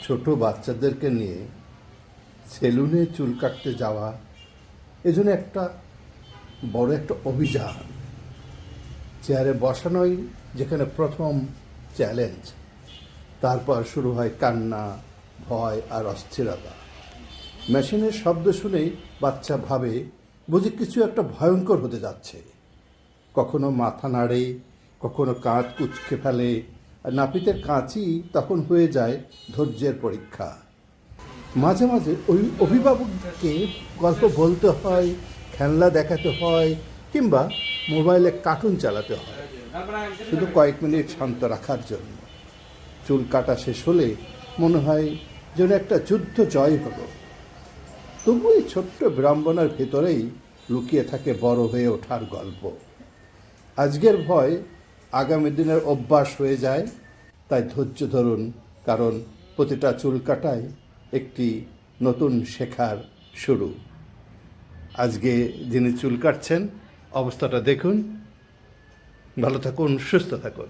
ছোট বাচ্চাদেরকে নিয়ে সেলুনে চুল কাটতে যাওয়া এজন্য একটা বড় একটা অভিযান। চেয়ারে বসানোই যেখানে প্রথম চ্যালেঞ্জ, তারপর শুরু হয় কান্না, ভয় আর অস্থিরতা। মেশিনের শব্দ শুনেই বাচ্চা ভাবে বুঝি কিছু একটা ভয়ঙ্কর হতে যাচ্ছে। কখনো মাথা নাড়ে, কখনো কাঁধ কুঁচকে ফেলে, আর নাপিতের কাঁচি তখন হয়ে যায় ধৈর্যের পরীক্ষা। মাঝে মাঝে ওই অভিভাবককে গল্প বলতে হয়, খেলনা দেখাতে হয়, কিংবা মোবাইলে কার্টুন চালাতে হয়, শুধু কয়েক মিনিট শান্ত রাখার জন্য। চুল কাটা শেষ হলে মনে হয় যেন একটা যুদ্ধ জয় হলো। তবু এই ছোট্ট বিড়ম্বনার ভেতরেই লুকিয়ে থাকে বড় হয়ে ওঠার গল্প। আজকের ভয় আগামী দিনের অভ্যাস হয়ে যায়। তাই ধৈর্য ধরুন, কারণ প্রতিটা চুল কাটাই একটি নতুন শেখার শুরু। আজকে যিনি চুল কাটছেন অবস্থাটা দেখুন। ভালো থাকুন, সুস্থ থাকুন।